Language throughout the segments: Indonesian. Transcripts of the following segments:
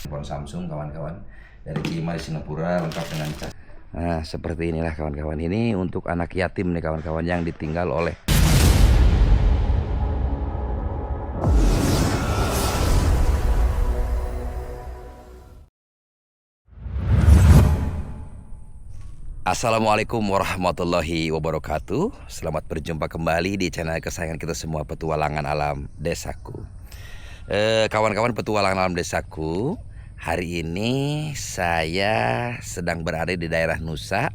Handphone Samsung kawan-kawan dari Cima di Singapura lengkap dengan cas. Nah seperti inilah kawan-kawan, ini untuk anak yatim nih kawan-kawan yang ditinggal oleh. Assalamualaikum warahmatullahi wabarakatuh. Selamat berjumpa kembali di channel kesayangan kita semua, Petualangan Alam Desaku. Kawan-kawan Petualangan Alam Desaku, hari ini saya sedang berada di daerah Nusa,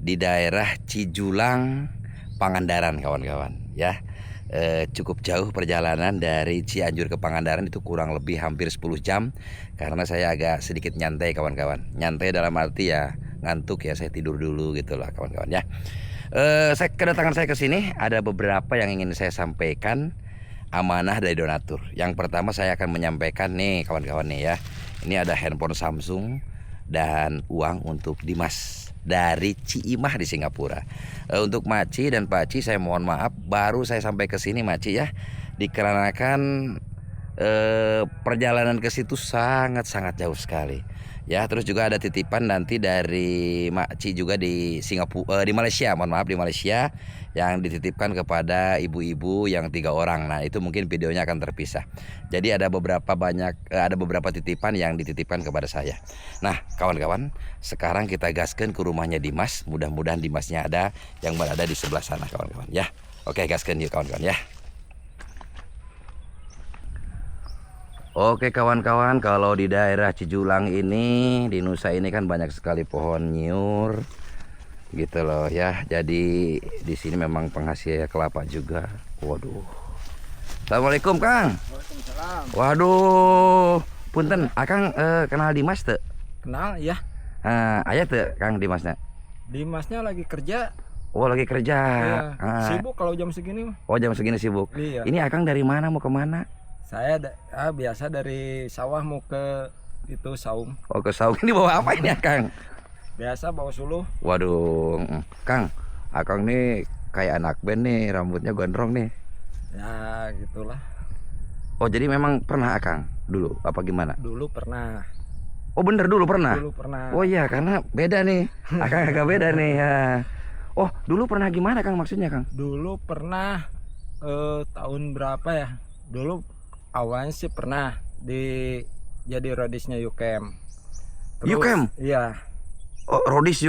di daerah Cijulang, Pangandaran kawan-kawan ya. Cukup jauh perjalanan dari Cianjur ke Pangandaran, itu kurang lebih hampir 10 jam. Karena saya agak sedikit nyantai kawan-kawan. Nyantai dalam arti ya ngantuk ya, saya tidur dulu gitu lah kawan-kawan ya. Kedatangan saya ke sini ada beberapa yang ingin saya sampaikan, amanah dari donatur. Yang pertama saya akan menyampaikan nih kawan-kawan nih ya. Ini ada handphone Samsung dan uang untuk Dimas dari Ciimah di Singapura. Untuk Maci dan Paci saya mohon maaf, baru saya sampai ke sini Maci ya, dikarenakan perjalanan ke situ sangat jauh sekali. Ya, terus juga ada titipan nanti dari Makci juga di Singapura, di Malaysia, mohon maaf, di Malaysia, yang dititipkan kepada ibu-ibu yang 3 orang. Nah, itu mungkin videonya akan terpisah. Jadi ada beberapa titipan yang dititipkan kepada saya. Nah, kawan-kawan, sekarang kita gaskan ke rumahnya Dimas. Mudah-mudahan Dimasnya ada yang berada di sebelah sana, kawan-kawan ya. Oke, gaskan yuk kawan-kawan ya. Oke kawan-kawan, kalau di daerah Cijulang ini, di Nusa ini kan banyak sekali pohon nyiur gitu loh ya. Jadi di sini memang penghasil kelapa juga. Waduh. Assalamualaikum Kang. Waalaikumsalam. Waduh, punten, Akang kenal Dimas tuh? Kenal ya. Ayah tuh Kang Dimasnya? Dimasnya lagi kerja. Oh lagi kerja. Iya. Sibuk kalau jam segini. Oh jam segini sibuk. Iya. Ini Akang dari mana, mau kemana? Saya biasa dari sawah mau ke itu saung. Oh ke saung. Ini bawa apa ini Akang? Biasa bawa suluh. Waduh, Kang, Akang nih kayak anak band nih, rambutnya gondrong nih. Ya gitulah. Oh jadi memang pernah Akang dulu apa gimana? Dulu pernah. Oh bener dulu pernah? Dulu pernah. Oh iya, karena beda nih, Akang agak beda nih ya. Oh dulu pernah gimana Kang, maksudnya Kang? Dulu pernah tahun berapa ya? Dulu awalnya sih pernah jadi rodisnya Yukem. Yukem? Iya. Oh rodis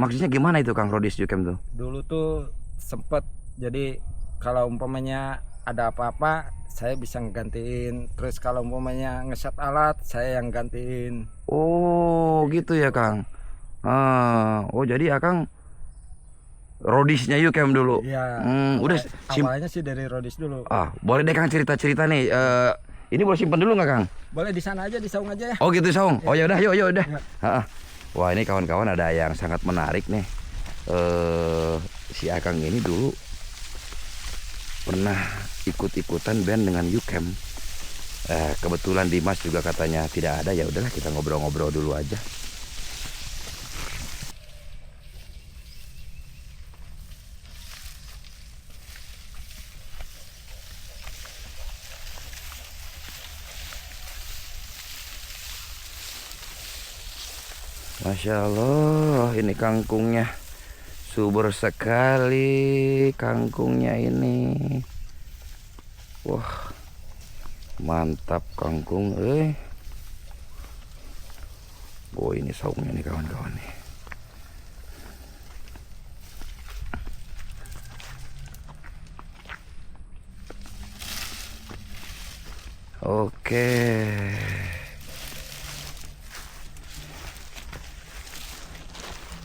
maksudnya gimana itu Kang, rodis Yukem tuh? Dulu tuh sempet, jadi kalau umpamanya ada apa-apa saya bisa ngegantiin, terus kalau umpamanya ngeset alat saya yang gantiin. Oh gitu ya Kang. Oh jadi Akang rodisnya Yukem dulu. Iya. Udah awalnya sih dari rodis dulu. Boleh deh Kang cerita-cerita nih. Ini boleh simpen dulu nggak Kang? Boleh di sana aja, di saung aja ya. Oh gitu saung. Oh ya udah, yuk udah. Ya. Wah ini kawan-kawan ada yang sangat menarik nih. Si Akang ini dulu pernah ikut-ikutan band dengan Yukem. Kebetulan Dimas juga katanya tidak ada, ya udahlah kita ngobrol-ngobrol dulu aja. Masya Allah, ini kangkungnya subur sekali, kangkungnya ini. Wah, mantap kangkung, Oh ini saungnya nih kawan-kawan nih. Oke.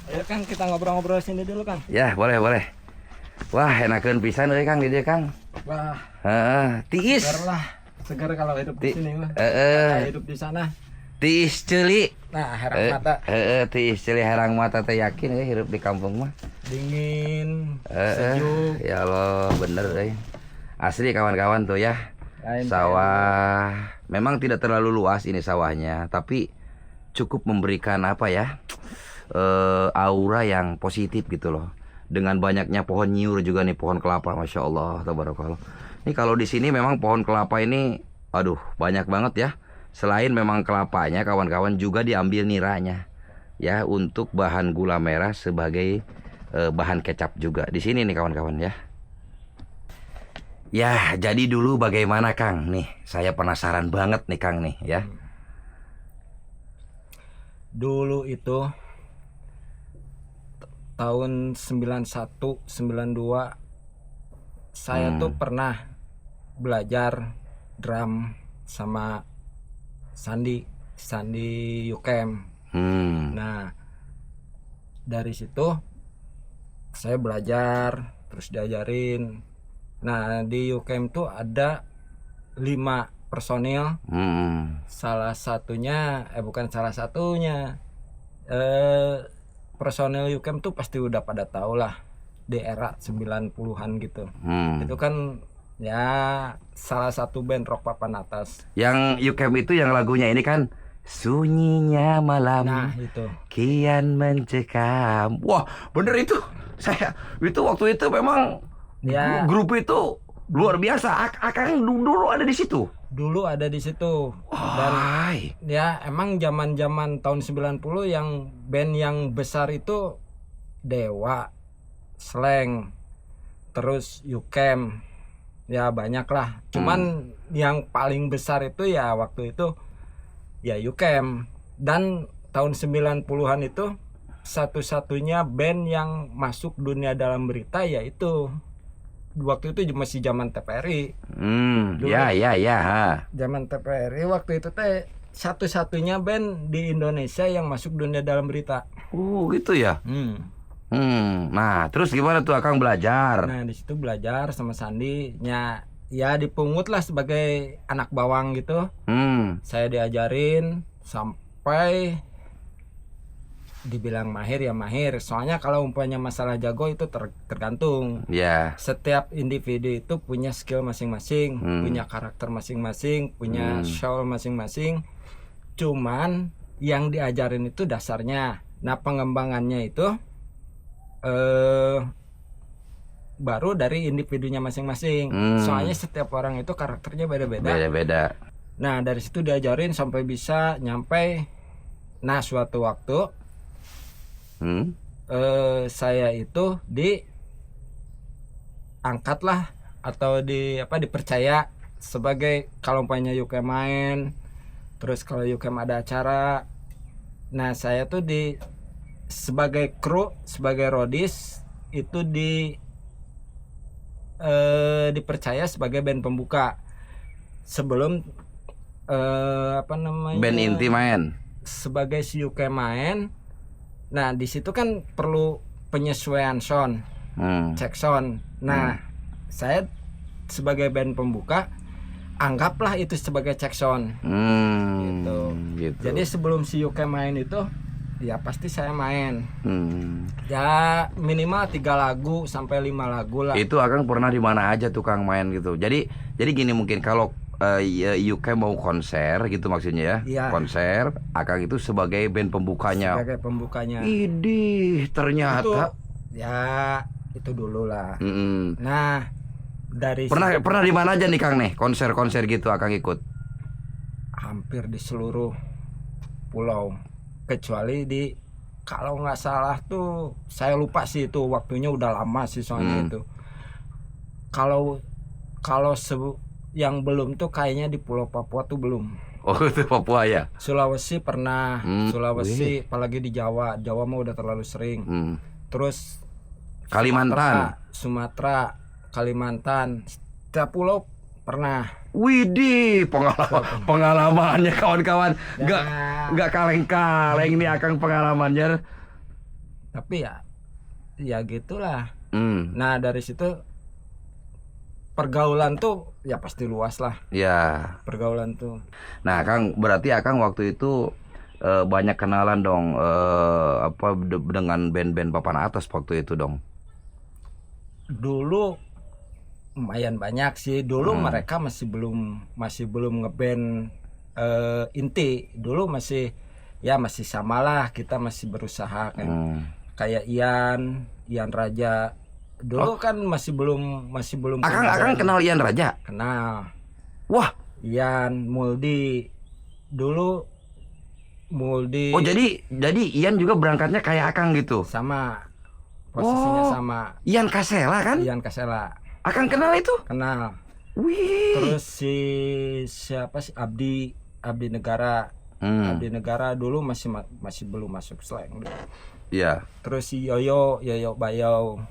Ayo Kang, kita ngobrol-ngobrol sini dulu Kang. Ya boleh. Wah enakeun pisan euy Kang di dieu Kang. Wah, tiis. Segar kalau hidup di sini mah. Hidup di sana. Tiis ceuli. Nah, herang mata. Tiis ceuli herang mata teh, yakin ya hidup di kampung mah. Dingin, sejuk. Ya Allah, bener euy. Asli kawan-kawan tuh ya. Sawah memang tidak terlalu luas ini sawahnya, tapi cukup memberikan apa ya? Aura yang positif gitu loh. Dengan banyaknya pohon nyiur juga nih, pohon kelapa, masya Allah, tabarakallah. Ini kalau di sini memang pohon kelapa ini, aduh banyak banget ya. selain memang kelapanya, kawan-kawan, juga diambil niranya ya untuk bahan gula merah sebagai bahan kecap juga di sini nih kawan-kawan ya. Ya, jadi dulu bagaimana Kang? Nih, saya penasaran banget nih Kang nih ya. Dulu itu tahun 91 92 saya tuh pernah belajar drum sama Sandi Yukem. Nah, dari situ saya belajar terus diajarin. Nah, di Yukem tuh ada 5 personil. Salah satunya bukan salah satunya, personil Yukem tuh pasti udah pada tahu lah di era 90-an gitu. Itu kan ya salah satu band rock papan atas. Yang Yukem itu yang lagunya ini kan sunyinya malam, Nah, itu kian mencekam. Wah, bener itu. Saya itu waktu itu memang ya, grup itu luar biasa. Akang dulu ada di situ. dulu ada di situ. Dan Hai. ya emang zaman-zaman tahun 90 yang band yang besar itu Dewa, Slank, terus Yukem. Ya banyak lah. Cuman yang paling besar itu ya waktu itu ya Yukem. Dan tahun 90-an itu satu-satunya band yang masuk dunia dalam berita yaitu waktu itu masih zaman TPRI. Dulu, Ya. zaman TPRI waktu itu teh satu-satunya band di Indonesia yang masuk dunia dalam berita. Gitu ya. Nah, terus gimana tuh Akang belajar? Nah, di situ belajar sama Sandi, ya dipungut lah sebagai anak bawang gitu. Saya diajarin sampai dibilang mahir ya mahir. Soalnya kalau umpamanya masalah jago itu tergantung. Ya. Setiap individu itu punya skill masing-masing, punya karakter masing-masing, punya soul masing-masing. Cuman yang diajarin itu dasarnya. Nah, pengembangannya itu baru dari individunya masing-masing. Soalnya setiap orang itu karakternya beda-beda. Beda-beda. Nah, dari situ diajarin sampai bisa nyampe. Nah, suatu waktu saya itu diangkat lah atau dipercaya sebagai kalau umpamanya Yukem main, terus kalau Yukem ada acara. Nah, saya tuh sebagai kru, sebagai roadies itu dipercaya sebagai band pembuka sebelum Band inti main. Sebagai si Yukem main. Nah, di situ kan perlu penyesuaian sound, cek sound. Nah, saya sebagai band pembuka anggaplah itu sebagai cek sound. Gitu. Jadi sebelum si Yukem main itu ya pasti saya main. Ya minimal 3 lagu sampai 5 lagu lah. Itu Akang pernah di mana aja tukang main gitu. Jadi gini, mungkin kalau Yukem mau konser gitu maksudnya ya. Iya. Konser, Akang itu sebagai band pembukanya. Sebagai pembukanya. Idih, ternyata itu dulu lah. Nah, dari pernah di mana aja nih Kang nih konser-konser gitu Akang ikut? Hampir di seluruh pulau, kecuali kalau nggak salah tuh saya lupa sih, itu waktunya udah lama sih soalnya itu. Kalau yang belum tuh kayaknya di Pulau Papua tuh belum. Oh, itu Papua ya. Sulawesi pernah. Sulawesi, apalagi di Jawa mah udah terlalu sering. Terus Kalimantan, Sumatera, Kalimantan, setiap pulau pernah. Widih, pengalamannya kawan-kawan, nggak kaleng-kaleng nih Akang pengalamannya. Tapi ya gitulah. Nah, dari situ pergaulan tuh ya pasti luas lah. Ya. Pergaulan tuh. Nah, Kang, berarti Akang waktu itu banyak kenalan dong dengan band-band papan atas waktu itu dong. Dulu lumayan banyak sih. Dulu mereka masih belum ngeband inti. Dulu masih samalah, kita masih berusaha kan. Kayak Ian Raja. Dulu kan masih belum Akang kenal Ian Raja? Kenal. Wah, Ian Muldi. dulu Muldi Oh jadi Ian juga berangkatnya kayak Akang gitu. sama posisinya Oh. sama Ian Kasela kan? Ian Kasela, Akang kenal itu? kenal. Wih. Terus siapa sih Abdi Negara. Abdi Negara dulu masih belum masuk slang. Iya. Terus si Yoyo Bayau,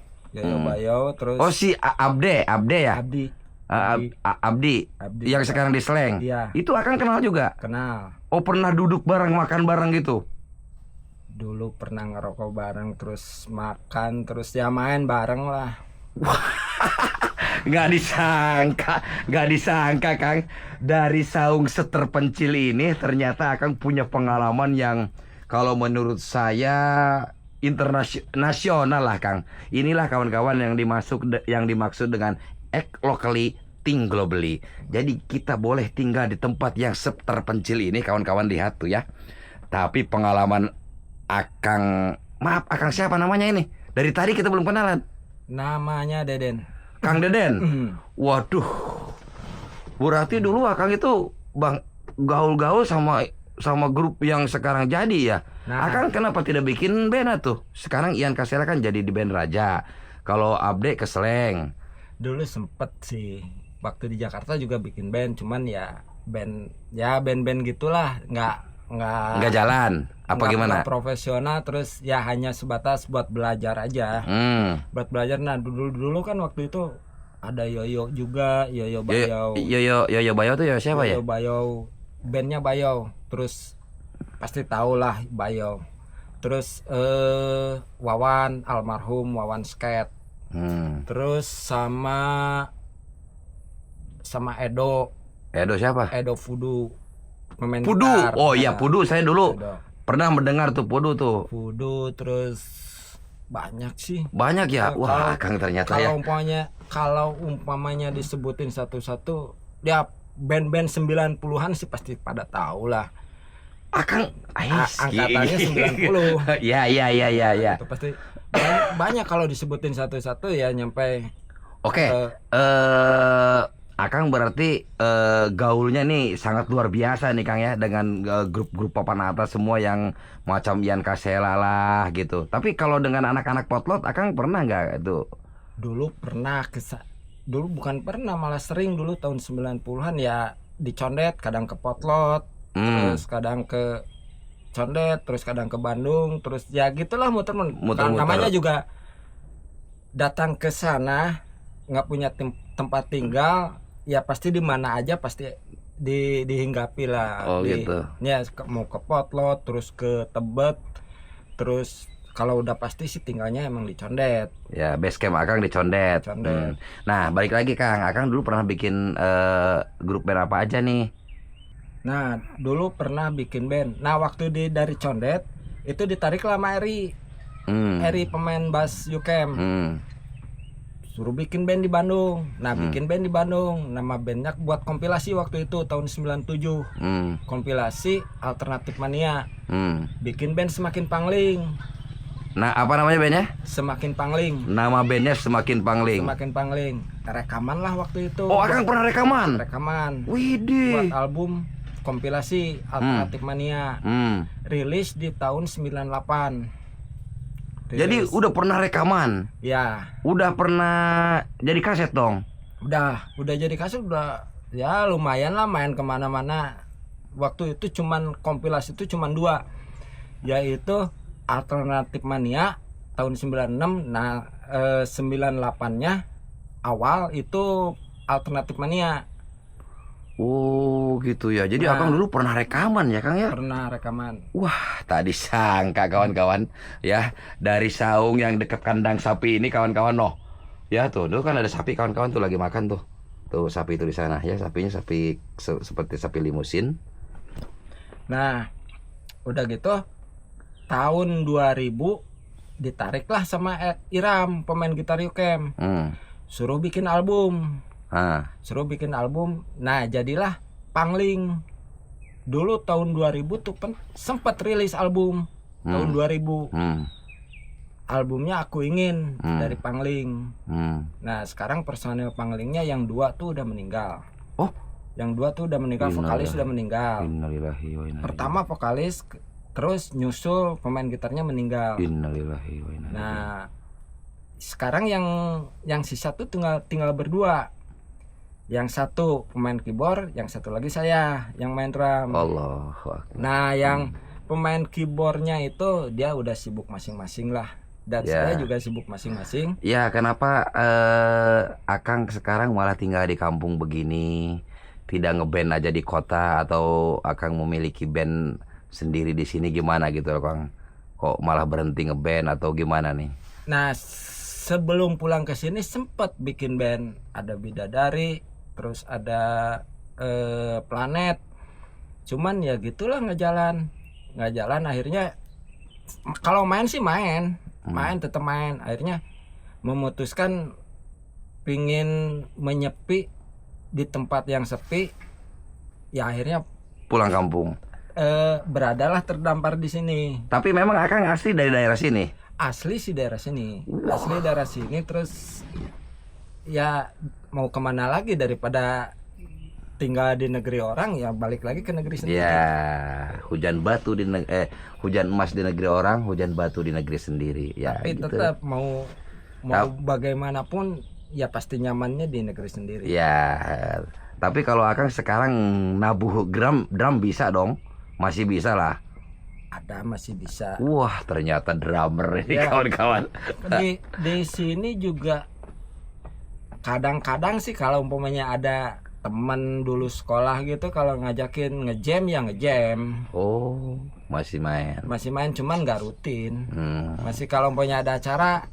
terus Oh si Abde ya? Abdi Abdi yang Negara. sekarang di Slang. Iya. Itu Akang kenal juga. Kenal. Oh pernah duduk bareng makan bareng gitu. Dulu pernah ngerokok bareng, terus makan, terus ya main bareng lah. Nggak disangka Kang, dari saung seterpencil ini ternyata Akang punya pengalaman yang kalau menurut saya internasional lah Kang. Inilah kawan-kawan yang dimaksud dengan act locally, think globally. Jadi kita boleh tinggal di tempat yang terpencil ini kawan-kawan, lihat tuh ya. Tapi pengalaman Akang, maaf Akang siapa namanya ini? Dari tadi kita belum kenalan. Namanya Deden. Kang Deden. Waduh. Berarti dulu Akang itu gaul-gaul sama grup yang sekarang jadi ya. Nah. Akang kenapa tidak bikin band tuh? Sekarang Ian Kasela kan jadi di band Raja. Kalau Abde ke Slang. Dulu sempet sih waktu di Jakarta juga bikin band, cuman ya band gitulah, nggak jalan. Apa gimana? nggak profesional, terus ya hanya sebatas buat belajar aja. Buat belajar. Nah dulu kan waktu itu ada Yoyo juga, Yoyo Bayau. Yoyo Bayo tuh ya siapa ya? Yoyo Bayau, bandnya Bayau. Terus pasti tau lah Bayau. Terus Wawan, almarhum Wawan Sket. Terus sama Edo siapa? Edo Fudu, pemain Pudu. gitar. Oh iya Pudu, saya dulu Edo pernah mendengar tuh Pudu tuh. Fudu. Terus banyak sih. Banyak ya. Wah, Kang ternyata ya. Kalau umpamanya disebutin satu-satu, ya band-band 90-an sih pasti pada tahu lah. Akang Angkatannya 90. Ya. Itu pasti banyak kalau disebutin satu-satu ya nyampe. Oke. Akang berarti gaulnya nih sangat luar biasa nih Kang ya, dengan grup-grup papan atas semua yang macam Ian Kasela lah gitu. Tapi kalau dengan anak-anak potlot Akang pernah nggak itu? Dulu bukan pernah, malah sering dulu tahun 90-an ya dicondet, kadang ke Potlot, terus kadang ke Condet, terus kadang ke Bandung, terus ya gitulah muter-muter. Namanya juga datang ke sana nggak punya tempat tinggal, ya pasti di mana aja pasti dihinggapi lah. Oh gitu. Ya mau ke Potlot, terus ke Tebet, terus kalau udah pasti sih tinggalnya emang di Condet. Ya, base camp Akang di Condet. Nah, balik lagi Kang, Akang dulu pernah bikin grup band apa aja nih? Nah, dulu pernah bikin band. Nah, waktu dari Condet itu ditarik lah sama Eri. Eri pemain bass Yukem. Suruh bikin band di Bandung. Nah, bikin band di Bandung. Nama bandnya buat kompilasi waktu itu tahun 97. Kompilasi Alternatif Mania. Bikin band Semakin Pangling. Nah, apa namanya bandnya? Semakin Pangling. Nama bandnya Semakin Pangling. Semakin Pangling. Rekaman lah waktu itu. Oh, Akang pernah rekaman? Rekaman. Widih. Buat album kompilasi Alternatif Mania. Rilis di tahun 98. Jadi udah pernah rekaman? Ya. Udah pernah jadi kaset dong? Udah jadi kaset, udah ya lumayan lah main kemana-mana. Waktu itu cuman kompilasi itu cuman 2, yaitu Alternatif Mania tahun 96. Nah 98-nya awal itu Alternatif Mania. Oh gitu ya. Jadi Akang dulu pernah rekaman ya Kang ya? Pernah rekaman. Wah, tadi sangka kawan-kawan ya, dari saung yang dekat kandang sapi ini kawan-kawan noh. Ya tuh, dulu kan ada sapi kawan-kawan tuh lagi makan tuh. Tuh sapi itu di sana ya, sapinya sapi seperti sapi limusin. Nah, udah gitu tahun 2000 ditariklah sama Iram, pemain gitar Yukem. Suruh bikin album. Nah, jadilah Pangling. Dulu tahun 2000 tuh sempat rilis album. Tahun 2000. Albumnya Aku Ingin dari Pangling. Nah, sekarang personil Panglingnya yang 2 tuh udah meninggal. Oh, Yang 2 tuh udah meninggal, vokalis sudah meninggal. Innalillahi wa inna ilaihi. Pertama vokalis, terus nyusul pemain gitarnya meninggal. Innalillahi wa inna ilaihi. Nah, sekarang yang sisa tuh tinggal berdua. Yang satu pemain keyboard, yang satu lagi saya yang main drum. Allahu Akbar. Nah, yang pemain keyboardnya itu dia udah sibuk masing-masing lah, dan Ya. saya juga sibuk masing-masing. Ya, kenapa Akang sekarang malah tinggal di kampung begini, tidak ngeband aja di kota, atau Akang memiliki band sendiri di sini, gimana gitu loh Kang? Kok malah berhenti ngeband atau gimana nih? Nah, sebelum pulang ke sini sempet bikin band, ada Bidadari, terus ada Planet. Cuman ya gitulah nggak jalan. Akhirnya kalau main sih main tetap main. Akhirnya memutuskan pingin menyepi di tempat yang sepi. Ya akhirnya Pulang kampung. beradalah terdampar di sini. Tapi memang Akang asli dari daerah sini. Asli sih daerah sini. Asli daerah sini, terus ya mau kemana lagi daripada tinggal di negeri orang, ya balik lagi ke negeri sendiri. Ya, hujan emas di negeri orang, hujan batu di negeri sendiri. Ya, Tapi gitu. tetap mau bagaimanapun ya pasti nyamannya di negeri sendiri. Ya, tapi kalau Akang sekarang nabuh drum bisa dong, masih bisa lah. Ada masih bisa. Wah, ternyata drummer ini Ya. kawan-kawan. Di sini juga kadang-kadang sih kalau umpamanya ada teman dulu sekolah gitu, kalau ngajakin ngejam ya ngejam. Oh, masih main. Masih main cuman nggak rutin. Hmm. Masih kalau umpamanya ada acara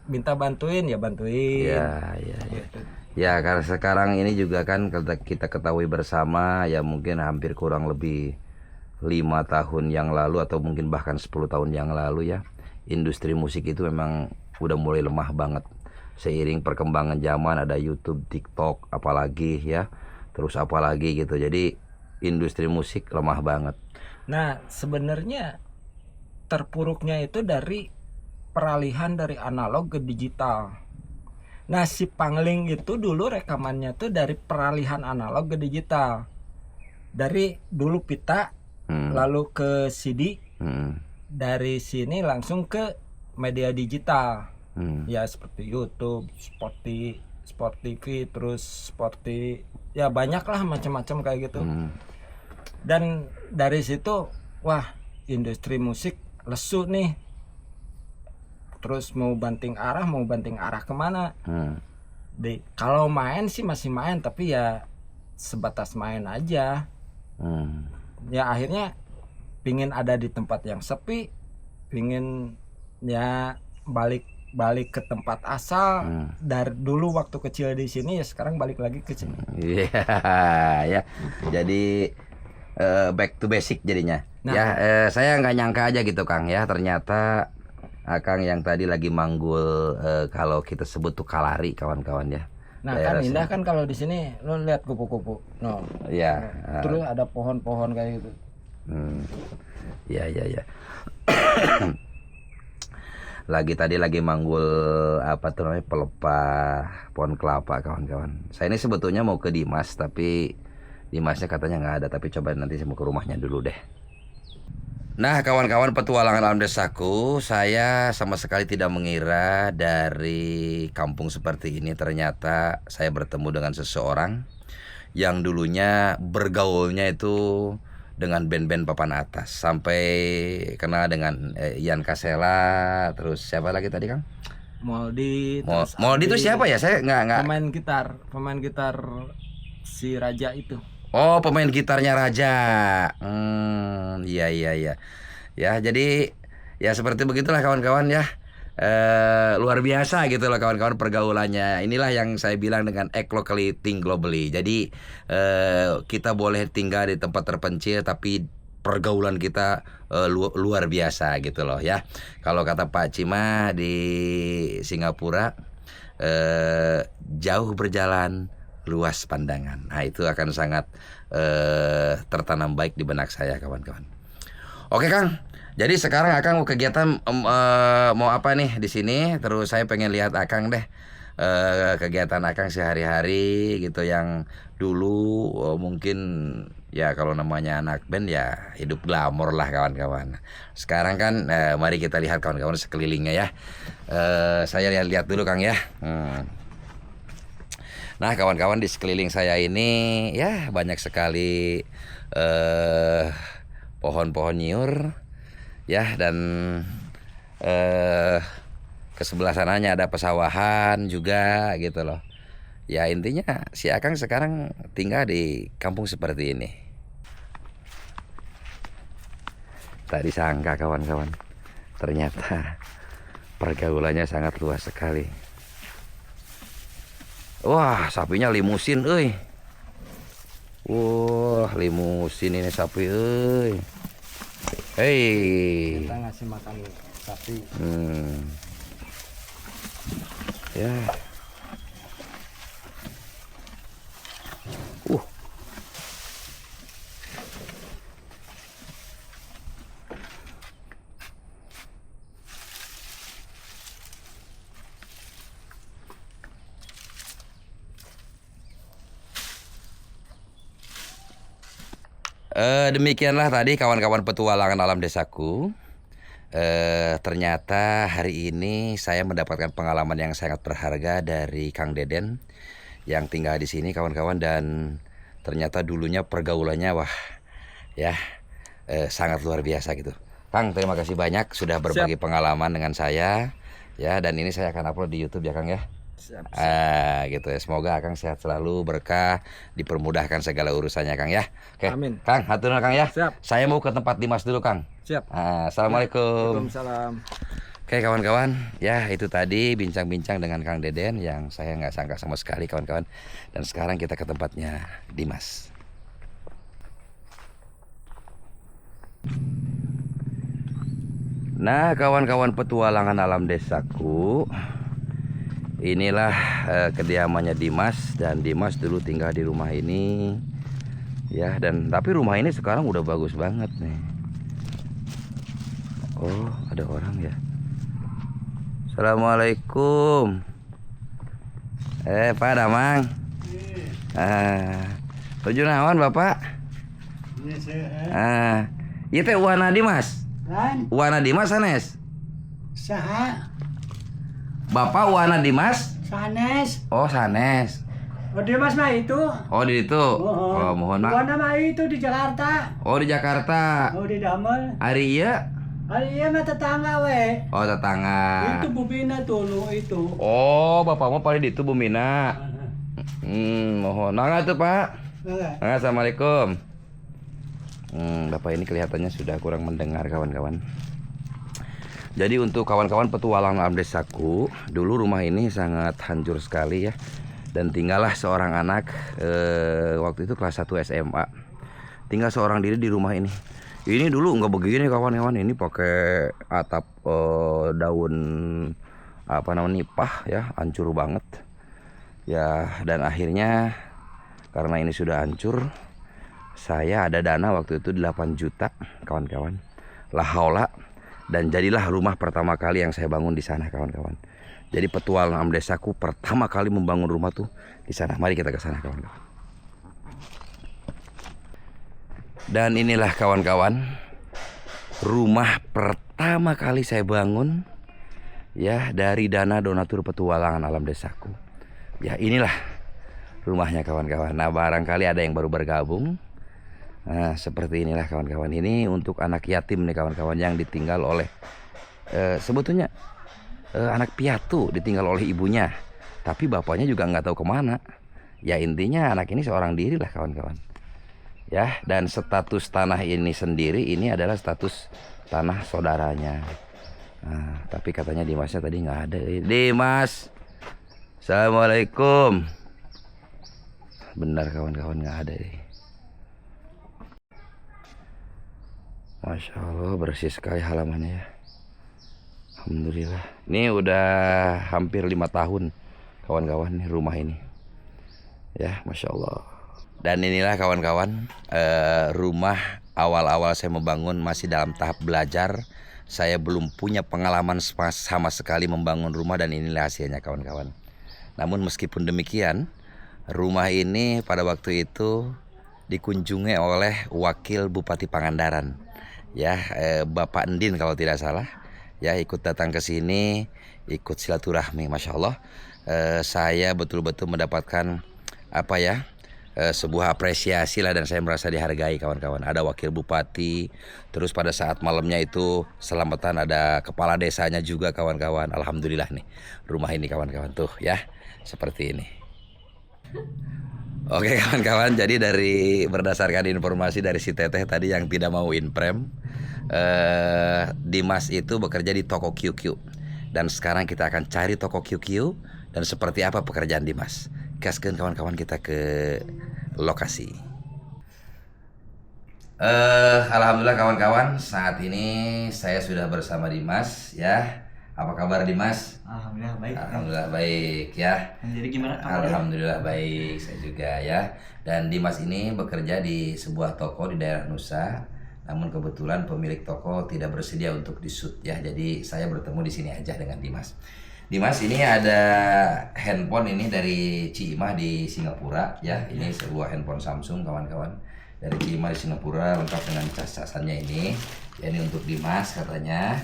minta bantuin ya bantuin. Ya, ya, ya. Gitu. Ya, karena sekarang ini juga kan kita ketahui bersama, ya mungkin hampir kurang lebih 5 tahun yang lalu atau mungkin bahkan 10 tahun yang lalu ya, industri musik itu memang udah mulai lemah banget. Seiring perkembangan zaman, ada YouTube, TikTok, apalagi ya, terus apalagi gitu. Jadi industri musik lemah banget. Nah, sebenarnya terpuruknya itu dari peralihan dari analog ke digital. Nah, si Pangling itu dulu rekamannya tuh dari peralihan analog ke digital. Dari dulu pita, lalu ke CD, dari sini langsung ke media digital. Ya seperti YouTube, Sport TV, terus seperti ya banyak lah macam-macam kayak gitu. Dan dari situ wah, industri musik lesu nih. Terus mau banting arah kemana? Kalau main sih masih main, tapi ya sebatas main aja. Ya akhirnya pingin ada di tempat yang sepi, pingin ya balik ke tempat asal. Dari dulu waktu kecil di sini, ya sekarang balik lagi ke sini. Iya, ya. Jadi back to basic jadinya. Nah. Ya, saya nggak nyangka aja gitu Kang ya, ternyata Akang yang tadi lagi manggul, kalau kita sebut tuh kalari kawan-kawan ya. Nah kan indah kan kalau di sini lo lihat kupu-kupu. No. Iya. Terus ada pohon-pohon kayak gitu. Ya, ya, ya. Tadi lagi manggul apa tuh namanya, pelepah pohon kelapa kawan-kawan. Saya ini sebetulnya mau ke Dimas, tapi Dimasnya katanya nggak ada. Tapi coba nanti saya mau ke rumahnya dulu deh. Nah, kawan-kawan petualangan alam desaku, saya sama sekali tidak mengira dari kampung seperti ini ternyata saya bertemu dengan seseorang yang dulunya bergaulnya itu dengan band-band papan atas, sampai kenal dengan Ian Kasela, terus siapa lagi tadi Kang? Moldi. Moldi itu siapa ya? Saya nggak. Pemain gitar si Raja itu. Oh, pemain gitarnya Raja. Iya, iya, iya. Ya, jadi ya seperti begitulah kawan-kawan ya. Luar biasa gitu loh kawan-kawan pergaulannya. Inilah yang saya bilang dengan act locally, think globally. Jadi kita boleh tinggal di tempat terpencil, tapi pergaulan kita luar biasa gitu loh ya. Kalau kata Pak Cima di Singapura, jauh berjalan, luas pandangan. Nah, itu akan sangat tertanam baik di benak saya kawan-kawan. Oke Kang, jadi sekarang Akang mau kegiatan mau apa nih di sini? Terus saya pengen lihat Akang deh, kegiatan Akang sehari-hari gitu yang dulu mungkin ya kalau namanya anak band ya hidup glamor lah kawan-kawan. Sekarang kan mari kita lihat kawan-kawan sekelilingnya ya. Saya lihat-lihat dulu Kang ya. Nah kawan-kawan di sekeliling saya ini ya banyak sekali pohon-pohon nyiur ya, dan ke sebelah sananya ada pesawahan juga gitu loh. Ya intinya si Akang sekarang tinggal di kampung seperti ini. Tak disangka kawan-kawan, ternyata pergaulannya sangat luas sekali. Wah, sapinya limusin euy. Wah, limusin ini sapi euy. Hei. Kita ngasih makan sapi. Ya. Demikianlah tadi kawan-kawan petualangan alam desaku. Ternyata hari ini saya mendapatkan pengalaman yang sangat berharga dari Kang Deden yang tinggal di sini kawan-kawan, dan ternyata dulunya pergaulannya wah ya sangat luar biasa gitu. Kang, terima kasih banyak sudah berbagi pengalaman dengan saya ya, dan ini saya akan upload di YouTube ya Kang ya. Siap. Gitu ya. Semoga Kang sehat selalu, berkah, dipermudahkan segala urusannya Kang ya. Oke. Amin. Kang, hatur nuhun Kang ya. Siap. Saya mau ke tempat Dimas dulu Kang. Siap. Assalamualaikum. Waalaikumsalam. Oke kawan-kawan, ya itu tadi bincang-bincang dengan Kang Deden yang saya nggak sangka sama sekali kawan-kawan. Dan sekarang kita ke tempatnya Dimas. Nah kawan-kawan petualangan alam desaku, inilah kediamannya Dimas, dan Dimas dulu tinggal di rumah ini ya, dan tapi rumah ini sekarang udah bagus banget nih. Oh, ada orang ya. Assalamualaikum. Pak Damang. Tujuh naon Bapak? Ieu teh Wana Dimas. Wana Dimas sanes. Saha? Bapak Wana Dimas? Sanes. Oh, sanes. Oh, Dimas mah itu. Oh, di itu. Oh, mohon maaf. Wana mah itu di Jakarta. Oh, di Jakarta. Oh, di Damel. Hari iya? Hari iya mah tetangga we. Oh, tetangga. Itu Bubina tuh lu itu. Oh, Bapak mau paling di itu Bumina. Mohon. Nah, tuh, Pak. Enggak. Assalamualaikum. Bapak ini kelihatannya sudah kurang mendengar kawan-kawan. Jadi untuk kawan-kawan petualang alam desaku, dulu rumah ini sangat hancur sekali ya. Dan tinggallah seorang anak waktu itu kelas 1 SMA. Tinggal seorang diri di rumah ini. Ini dulu nggak begini kawan-kawan, ini pakai atap daun apa namanya nipah ya, hancur banget. Ya, dan akhirnya karena ini sudah hancur, saya ada dana waktu itu 8 juta kawan-kawan. La haula, dan jadilah rumah pertama kali yang saya bangun di sana kawan-kawan. Jadi petualang alam desaku pertama kali membangun rumah tuh di sana. Mari kita ke sana kawan-kawan. Dan inilah kawan-kawan rumah pertama kali saya bangun ya dari dana donatur petualangan alam desaku. Ya inilah rumahnya kawan-kawan. Nah barangkali ada yang baru bergabung. Nah seperti inilah kawan-kawan, ini untuk anak yatim nih kawan-kawan yang ditinggal oleh sebetulnya anak piatu, ditinggal oleh ibunya. Tapi bapaknya juga nggak tahu kemana. Ya intinya anak ini seorang diri lah kawan-kawan. Ya, dan status tanah ini sendiri ini adalah status tanah saudaranya. Nah, tapi katanya Dimasnya tadi nggak ada. Dimas, assalamualaikum. Benar kawan-kawan, nggak ada. Masya Allah, bersih sekali halamannya ya. Alhamdulillah. Ini udah hampir 5 tahun kawan-kawan nih rumah ini. Ya, Masya Allah. Dan inilah kawan-kawan rumah awal-awal saya membangun, masih dalam tahap belajar. Saya belum punya pengalaman sama sekali membangun rumah, dan inilah hasilnya kawan-kawan. Namun meskipun demikian, Rumah ini pada waktu itu dikunjungi oleh Wakil Bupati Pangandaran, ya, Bapak Endin kalau tidak salah, ya, ikut datang ke sini, ikut silaturahmi, masya Allah. Saya betul-betul mendapatkan apa ya, sebuah apresiasi lah, dan saya merasa dihargai kawan-kawan. Ada wakil bupati, terus pada saat malamnya itu selamatan ada kepala desanya juga kawan-kawan. Alhamdulillah nih rumah ini kawan-kawan tuh ya seperti ini. Oke kawan-kawan, jadi dari berdasarkan informasi dari si Teteh tadi yang tidak mau inprem, Dimas itu bekerja di toko QQ, dan sekarang kita akan cari toko QQ dan seperti apa pekerjaan Dimas. Gaskeun kawan-kawan, kita ke lokasi. Alhamdulillah kawan-kawan, saat ini saya sudah bersama Dimas ya. Apa kabar Dimas? Alhamdulillah baik. Alhamdulillah baik ya. Jadi gimana kabarnya? Alhamdulillah baik, saya juga ya. Dan Dimas ini bekerja di sebuah toko di daerah Nusa. Namun kebetulan pemilik toko tidak bersedia untuk di-shoot ya. Jadi saya bertemu di sini aja dengan Dimas. Dimas, ini ada handphone ini dari Cimah di Singapura ya. Ini sebuah handphone Samsung kawan-kawan. Dari Cimah di Singapura, lengkap dengan cas-casannya ini. Ya, ini untuk Dimas katanya.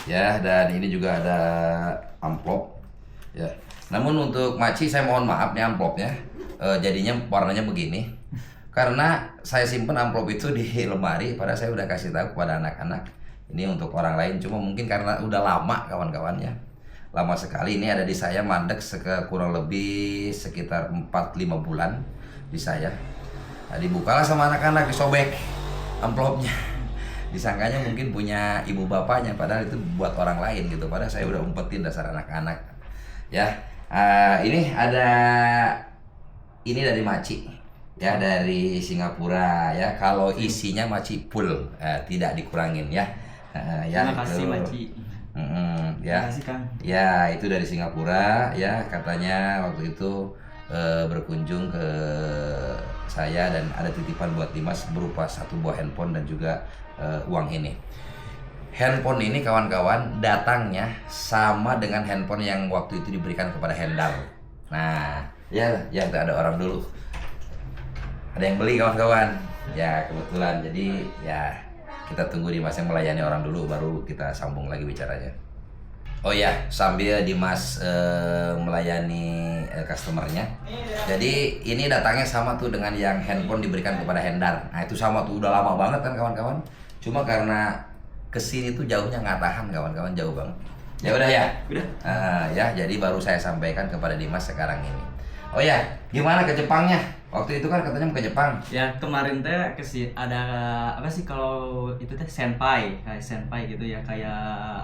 Ya, dan ini juga ada amplop ya. Namun untuk Maci saya mohon maaf nih amplopnya jadinya warnanya begini karena saya simpen amplop itu di lemari, padahal saya udah kasih tahu kepada anak-anak ini untuk orang lain, cuma mungkin karena udah lama kawan-kawan ya, lama sekali. Ini ada di saya mandek kurang lebih sekitar 4-5 bulan di saya. Nah, dibukalah sama anak-anak, disobek amplopnya, disangkanya mungkin punya ibu bapaknya, padahal itu buat orang lain gitu. Padahal saya udah umpetin dasar anak-anak ya. Ini ada, ini dari Maci ya, dari Singapura ya. Kalau isinya Maci full, tidak dikurangin ya. Ya, Terima kasih itu. Maci. Ya. Terima kasih Kang. Ya, itu dari Singapura ya, katanya waktu itu berkunjung ke saya dan ada titipan buat Dimas berupa satu buah handphone dan juga uang ini. Handphone ini kawan-kawan datangnya sama dengan handphone yang waktu itu diberikan kepada Hendal. Nah, ya ada orang dulu. Ada yang beli kawan-kawan. Ya, kebetulan. Jadi ya kita tunggu Dimas yang melayani orang dulu, baru kita sambung lagi bicaranya. Oh ya, sambil Dimas melayani customernya. Jadi ini datangnya sama tuh dengan yang handphone diberikan kepada Hendar. Nah itu sama tuh, udah lama banget kan kawan-kawan. Cuma karena kesini tuh jauhnya nggak tahan kawan-kawan, jauh banget. Ya udah ya. Udah. Ya, jadi baru saya sampaikan kepada Dimas sekarang ini. Oh ya, gimana ke Jepangnya? Waktu itu kan katanya mau ke Jepang. Ya kemarin teh ada apa sih kalau itu teh senpai, kayak senpai gitu ya, kayak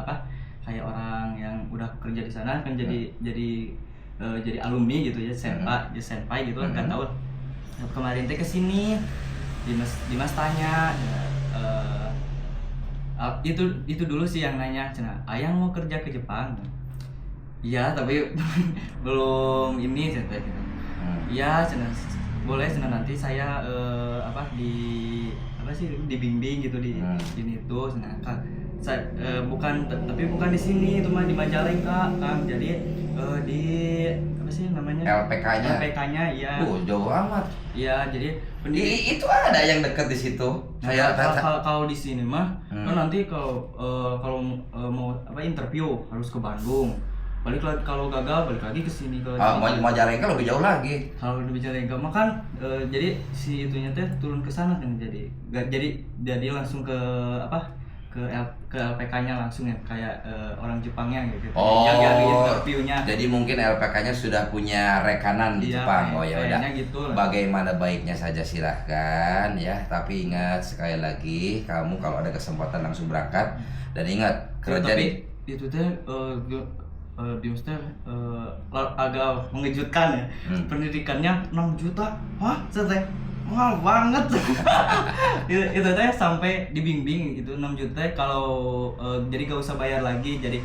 apa? Kayak orang yang udah kerja di sana kan jadi alumni gitu ya, senpai gitu kan, nggak tahu. Nah, kemarin teh kesini Dimas tanya itu dulu sih yang nanya, cina ayang mau kerja ke Jepang? Iya tapi belum ini cina gitu. Iya cina boleh cina, nanti saya dibimbing gitu di ini tuh cina kan. Saya bukan di sini, itu mah di Majalengka Kang. Jadi di apa sih namanya? LPK-nya. LPK-nya ya. Jauh amat. Iya, jadi Itu ada yang dekat di situ. Kalau di sini mah kan nanti kalau mau interview harus ke Bandung. Balik lagi, kalau gagal balik lagi ke sini. Majalengka lebih jauh lagi. Kalau di Majalengka mah kan jadi si itunya teh turun ke sana kan, jadi langsung ke ke LPK-nya langsung ya, kayak orang Jepangnya gitu. Yang interviewnya. Jadi mungkin LPK-nya sudah punya rekanan di Jepang. Oh ya udah. Gitu. Bagaimana baiknya saja silahkan ya. Tapi ingat sekali lagi, kamu kalau ada kesempatan langsung berangkat, dan ingat kerja di itu teh Dimas teh agak mengejutkan ya. Pendidikannya 6 juta. Hah? Teh mahal banget. itu teh sampai dibimbing itu 6 juta kalau jadi gak usah bayar lagi, jadi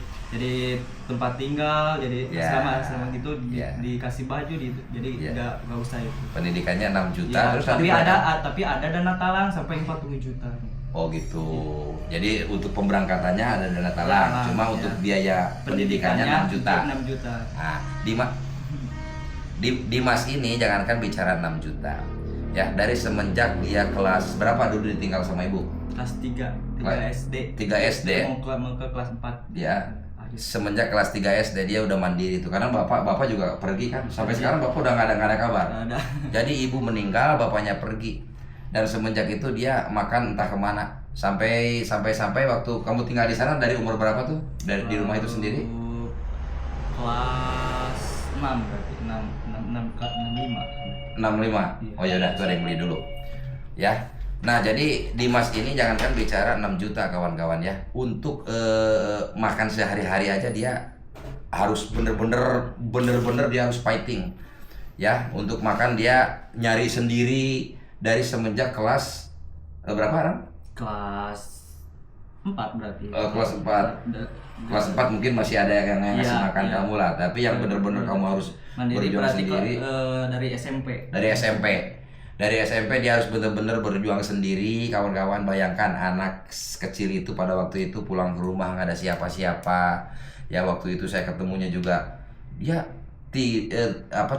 tempat tinggal, jadi selama gitu dikasih baju jadi gak usah itu. Pendidikannya 6 juta Ya, terus tapi ada dana talang sampai 40 juta. Oh gitu. Jadi untuk pemberangkatannya ada dana talang, cuma untuk biaya pendidikannya 6 juta. 6 juta. Nah, Dimas ini jangankan bicara 6 juta. Ya, dari semenjak dia kelas berapa dulu ditinggal sama ibu? Kelas 3 SD. 3 SD. Mau ke kelas 4. Ya. Semenjak kelas 3 SD dia udah mandiri itu karena bapak juga pergi kan. Sampai sekarang bapak udah nggak ada kabar. Ada. Jadi ibu meninggal, bapaknya pergi. Dan semenjak itu dia makan entah kemana. Sampai waktu kamu tinggal di sana dari umur berapa tuh? Di rumah itu sendiri? Kelas 6 berarti 65. 65. Oh ya udah, itu ada yang beli dulu. Ya. Nah, jadi Dimas ini jangankan bicara 6 juta kawan-kawan ya. Untuk makan sehari-hari aja dia harus bener-bener dia harus fighting. Ya, untuk makan dia nyari sendiri dari semenjak kelas berapa Ram? Kelas 4 berarti. Kelas 4. Kelas 4 mungkin masih ada yang ngasih makan kamu lah, tapi yang bener-bener kamu harus berjuang sendiri. Dari SMP. Dari SMP dia harus benar-benar berjuang sendiri, kawan-kawan. Bayangkan anak kecil itu pada waktu itu pulang ke rumah nggak ada siapa-siapa. Ya waktu itu saya ketemunya juga dia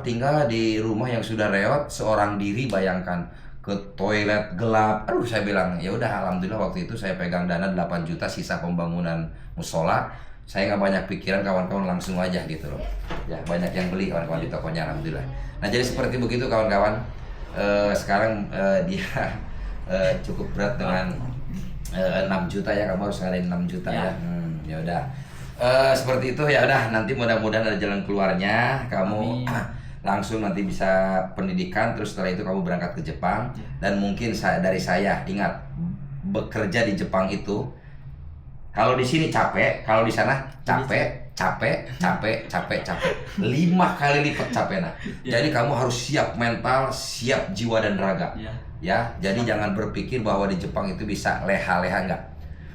tinggal di rumah yang sudah reot seorang diri. Bayangkan ke toilet gelap. Aduh, saya bilang ya udah, alhamdulillah waktu itu saya pegang dana 8 juta sisa pembangunan musola. Saya nggak banyak pikiran, kawan-kawan, langsung aja gitu loh. Ya banyak yang beli kawan-kawan di tokonya, alhamdulillah. Nah jadi seperti begitu kawan-kawan. Sekarang dia cukup berat dengan 6 juta ya, kamu harus ngadain 6 juta ya. Ya udah. Seperti itu ya udah, nanti mudah-mudahan ada jalan keluarnya. Kamu langsung nanti bisa pendidikan, terus setelah itu kamu berangkat ke Jepang. Dan mungkin dari saya ingat, bekerja di Jepang itu kalau di sini capek, kalau di sana capek 5 kali lipat capeknya. Jadi kamu harus siap mental, siap jiwa dan raga. Ya, jadi jangan berpikir bahwa di Jepang itu bisa leha-leha, enggak.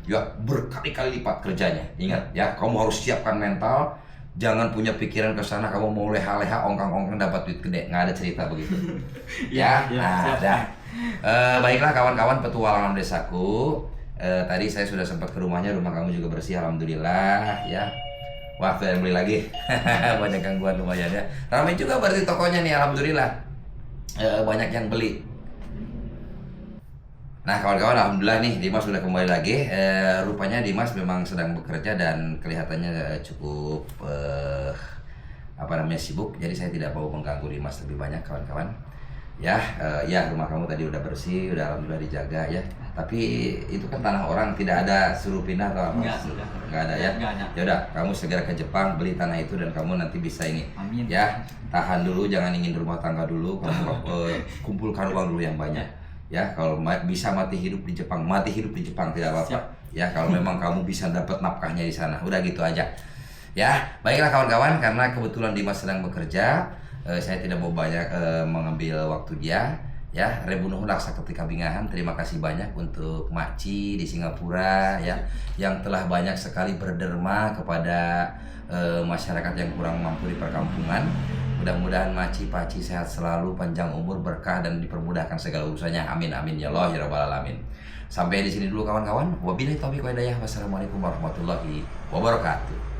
Ya, berkali-kali lipat kerjanya. Ingat ya, kamu harus siapkan mental. Jangan punya pikiran ke sana kamu mau leha-leha, ongkang-ongkang dapat duit gede. Nggak ada cerita begitu. Ya, dah. Baiklah kawan-kawan petualangan desaku. Tadi saya sudah sempat ke rumahnya, rumah kamu juga bersih, alhamdulillah ya. Wah, tuh yang beli lagi. Banyak gangguan lumayan ya. Ramai juga berarti tokonya nih, alhamdulillah. Banyak yang beli. Nah kawan-kawan, alhamdulillah nih Dimas sudah kembali lagi. Rupanya Dimas memang sedang bekerja dan kelihatannya cukup sibuk. Jadi saya tidak mau mengganggu Dimas lebih banyak kawan-kawan. Ya rumah kamu tadi udah bersih, udah alhamdulillah dijaga ya. Tapi itu kan tanah orang, tidak ada suruh pindah atau apa? Enggak ada ya. Ya udah, kamu segera ke Jepang beli tanah itu dan kamu nanti bisa ini. Amin. Ya, tahan dulu, jangan ingin rumah tangga dulu. Kamu kumpulkan uang dulu yang banyak. Ya, kalau bisa mati hidup di Jepang tidak apa-apa. Ya, kalau memang kamu bisa dapat nafkahnya di sana, udah gitu aja. Ya, baiklah kawan-kawan, karena kebetulan Dimas sedang bekerja, saya tidak mau banyak mengambil waktu dia. Ya, rebunuh laksa ketika bingahan. Terima kasih banyak untuk Makci di Singapura ya, yang telah banyak sekali berderma kepada masyarakat yang kurang mampu di perkampungan. Mudah-mudahan Makci Pakci sehat selalu, panjang umur, berkah dan dipermudahkan segala urusannya. Amin amin ya Allah ya rabbal alamin. Sampai di sini dulu kawan-kawan. Wabillahi taufiq wal hidayah. Wassalamualaikum warahmatullahi wabarakatuh.